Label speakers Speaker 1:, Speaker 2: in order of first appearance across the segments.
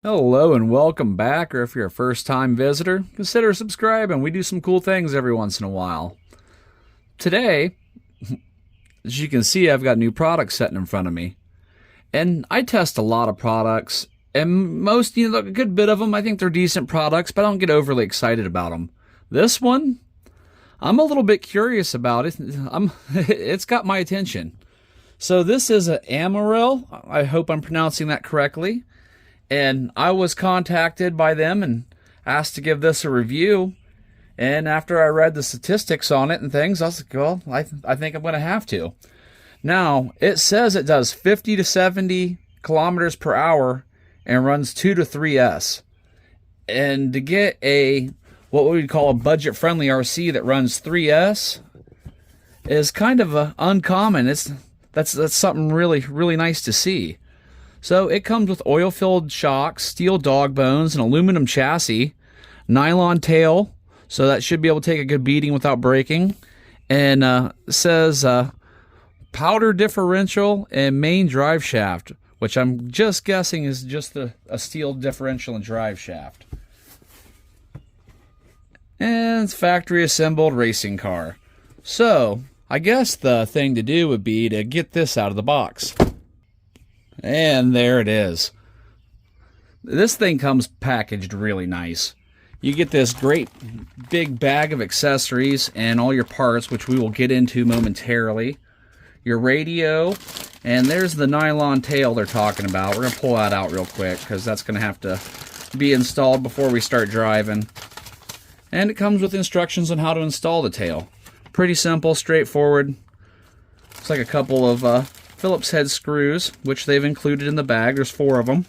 Speaker 1: Hello and welcome back, or if you're a first-time visitor, consider subscribing. We do some cool things every once in a while. Today, as you can see, I've got new products sitting in front of me. And I test a lot of products, and most, a good bit of them, I think they're decent products, but I don't get overly excited about them. This one, I'm a little bit curious about it. It's got my attention. So this is an Amoril. I hope I'm pronouncing that correctly. And I was contacted by them and asked to give this a review. And after I read the statistics on it and things, I was like, well, I think I'm going to have to. Now, it says it does 50 to 70 kilometers per hour and runs 2 to 3S. And to get what we would call a budget-friendly RC that runs 3S is kind of uncommon. That's something really, really nice to see. So it comes with oil-filled shocks, steel dog bones, an aluminum chassis, nylon tail, so that should be able to take a good beating without breaking, and says powder differential and main drive shaft, which I'm just guessing is just a steel differential and drive shaft. And it's factory assembled racing car. So I guess the thing to do would be to get this out of the box. And there it is. This thing comes packaged really nice. You get this great big bag of accessories and all your parts, which we will get into momentarily. Your radio, and there's the nylon tail they're talking about. We're going to pull that out real quick because that's going to have to be installed before we start driving. And it comes with instructions on how to install the tail. Pretty simple, straightforward. It's like a couple of Phillips head screws, which they've included in the bag. There's 4 of them.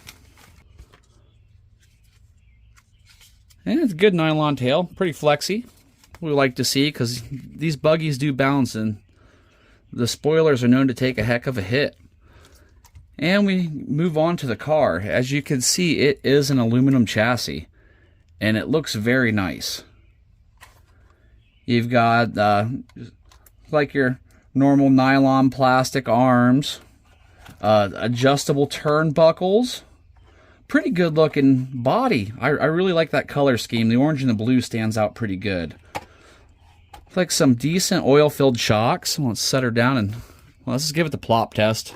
Speaker 1: And it's a good nylon tail, pretty flexy. We like to see because these buggies do bounce and the spoilers are known to take a heck of a hit. And we move on to the car. As you can see, it is an aluminum chassis and it looks very nice. You've got like your normal nylon plastic arms, adjustable turnbuckles, pretty good looking body. I really like that color scheme. The orange and the blue stands out pretty good. Like some decent oil filled shocks. Let's set her down and let's just give it the plop test.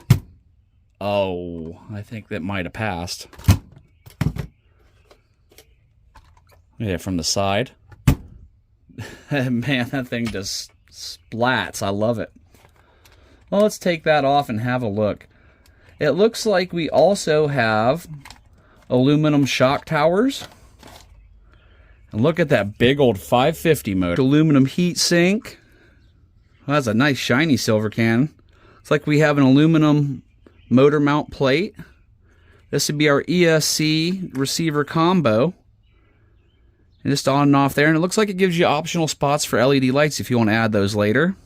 Speaker 1: Oh, I think that might have passed. Yeah, from the side. Man, that thing just splats. I love it. Well, let's take that off and have a look. It looks like we also have aluminum shock towers. And look at that big old 550 motor. Aluminum heat sink. Well, that's a nice shiny silver can. It's like we have an aluminum motor mount plate. This would be our ESC receiver combo. And just on and off there. And it looks like it gives you optional spots for LED lights if you want to add those later.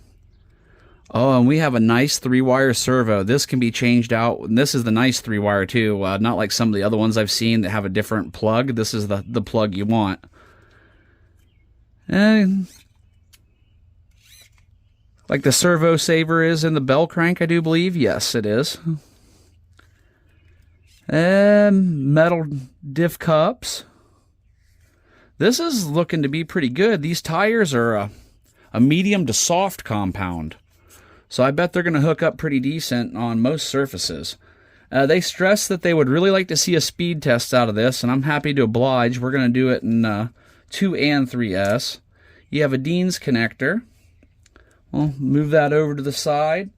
Speaker 1: Oh, and we have a nice 3-wire servo. This can be changed out. And this is the nice 3-wire too. Not like some of the other ones I've seen that have a different plug. This is the plug you want. And like the servo saver is in the bell crank, I do believe. Yes, it is. And metal diff cups. This is looking to be pretty good. These tires are a medium to soft compound. So I bet they're going to hook up pretty decent on most surfaces. They stressed that they would really like to see a speed test out of this, and I'm happy to oblige. We're going to do it in 2 and 3S. You have a Dean's connector. We'll move that over to the side.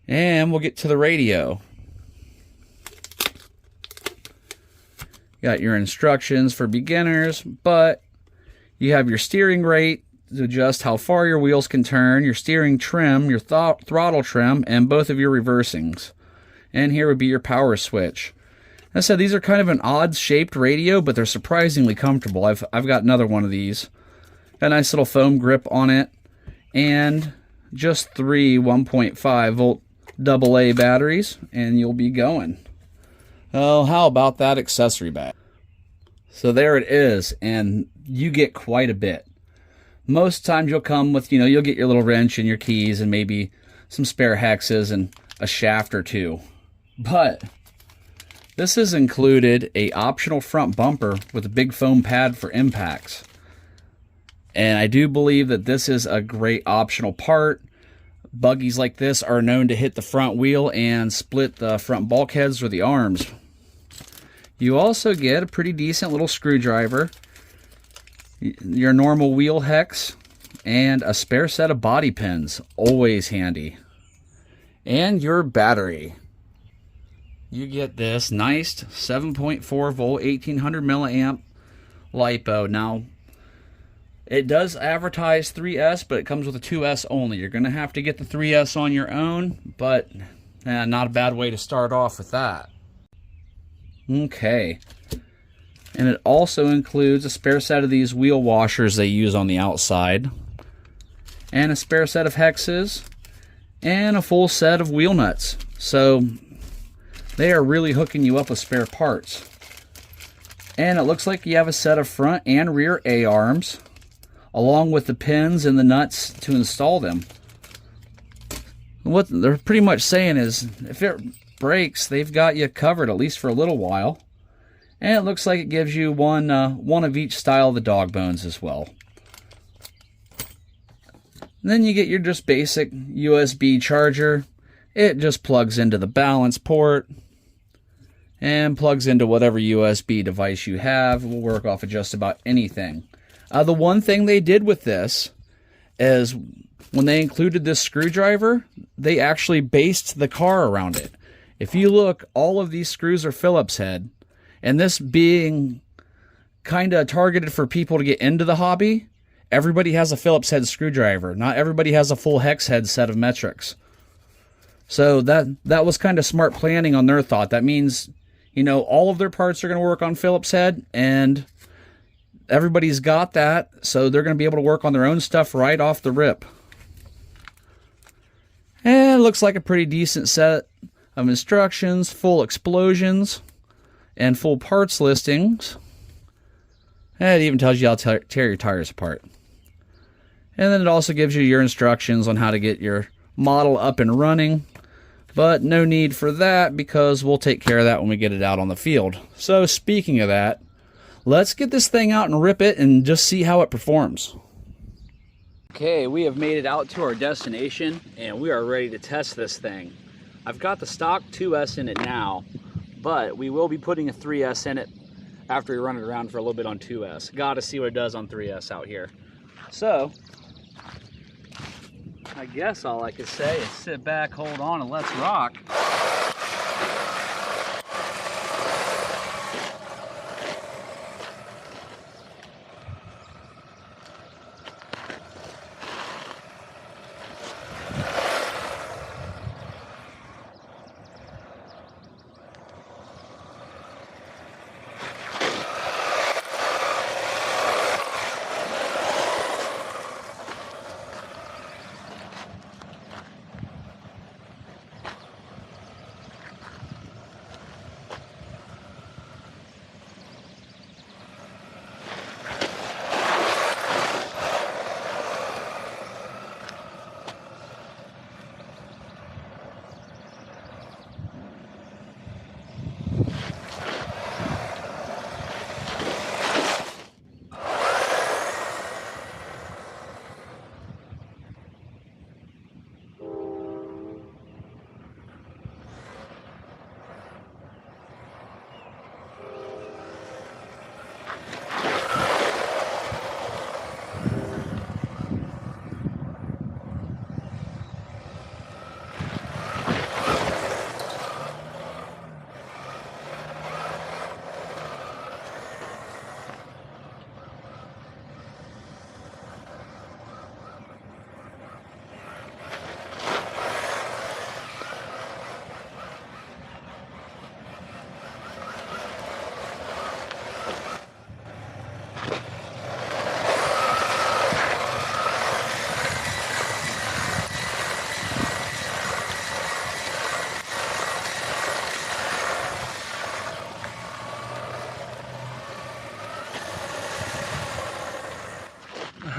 Speaker 1: And we'll get to the radio. Got your instructions for beginners, but you have your steering rate to adjust how far your wheels can turn, your steering trim, your throttle trim, and both of your reversing's. And here would be your power switch. As I said, these are kind of an odd-shaped radio, but they're surprisingly comfortable. I've got another one of these. Got a nice little foam grip on it, and just 3 1.5-volt AA batteries, and you'll be going. Oh, how about that accessory bag? So there it is, and you get quite a bit. Most times you'll come with, you'll get your little wrench and your keys and maybe some spare hexes and a shaft or two. But This has included a optional front bumper with a big foam pad for impacts. And I do believe that this is a great optional part. Buggies like this are known to hit the front wheel and split the front bulkheads or the arms. You also get a pretty decent little screwdriver, your normal wheel hex, and a spare set of body pins, always handy. And your battery. You get this nice 7.4 volt 1800 milliamp LiPo. Now, it does advertise 3S, but it comes with a 2S only. You're going to have to get the 3S on your own, but not a bad way to start off with that. Okay. And it also includes a spare set of these wheel washers they use on the outside, and a spare set of hexes, and a full set of wheel nuts. So they are really hooking you up with spare parts. And it looks like you have a set of front and rear A-arms, along with the pins and the nuts to install them. What they're pretty much saying is, if it breaks, they've got you covered, at least for a little while. And it looks like it gives you one of each style of the dog bones as well. And then you get your just basic USB charger. It just plugs into the balance port and plugs into whatever USB device you have. It will work off of just about anything. The one thing they did with this is when they included this screwdriver, they actually based the car around it. If you look, all of these screws are Phillips head, and this being kind of targeted for people to get into the hobby, everybody has a Phillips head screwdriver. Not everybody has a full hex head set of metrics. So that was kind of smart planning on their thought. That means, you know, all of their parts are going to work on Phillips head, and everybody's got that, so they're going to be able to work on their own stuff right off the rip. And it looks like a pretty decent set of instructions, full explosions, and full parts listings. And it even tells you how to tear your tires apart. And then it also gives you your instructions on how to get your model up and running. But no need for that, because we'll take care of that when we get it out on the field. So speaking of that, let's get this thing out and rip it and just see how it performs. Okay, we have made it out to our destination and we are ready to test this thing. I've got the stock 2S in it now, but we will be putting a 3S in it after we run it around for a little bit on 2S. Gotta see what it does on 3S out here. So, I guess all I could say is sit back, hold on, and let's rock.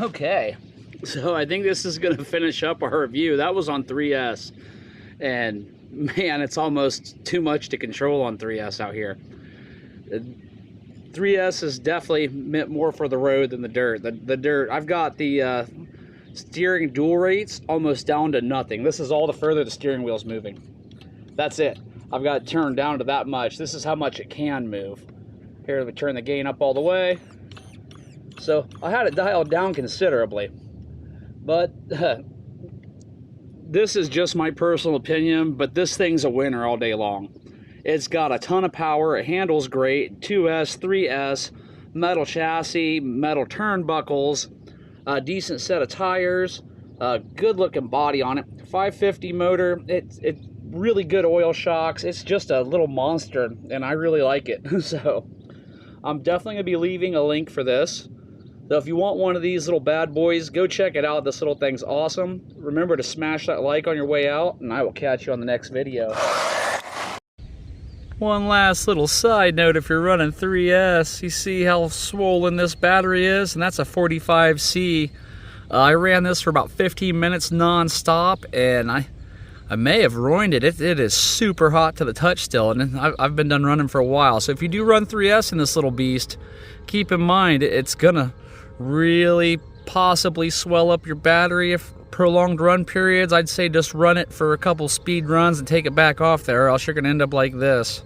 Speaker 1: Okay, so I think this is going to finish up our review. That was on 3S, and man, it's almost too much to control on 3S out here. 3S is definitely meant more for the road than the dirt. The dirt, I've got the steering dual rates almost down to nothing. This is all the further the steering wheel's moving. That's it. I've got it turned down to that much. This is how much it can move. Here, we turn the gain up all the way. So I had it dialed down considerably. But this is just my personal opinion, but this thing's a winner all day long. It's got a ton of power, it handles great, 2S, 3S, metal chassis, metal turnbuckles, a decent set of tires, a good looking body on it, 550 motor, it's really good oil shocks. It's just a little monster, and I really like it. So I'm definitely going to be leaving a link for this. So if you want one of these little bad boys, go check it out. This little thing's awesome. Remember to smash that like on your way out, and I will catch you on the next video. One last little side note, if you're running 3S, you see how swollen this battery is, and that's a 45C. I ran this for about 15 minutes non-stop, and I may have ruined it. It is super hot to the touch still, and I've been done running for a while. So if you do run 3S in this little beast, keep in mind it's gonna really possibly swell up your battery if prolonged run periods. I'd say just run it for a couple speed runs and take it back off there, or else you're gonna end up like this.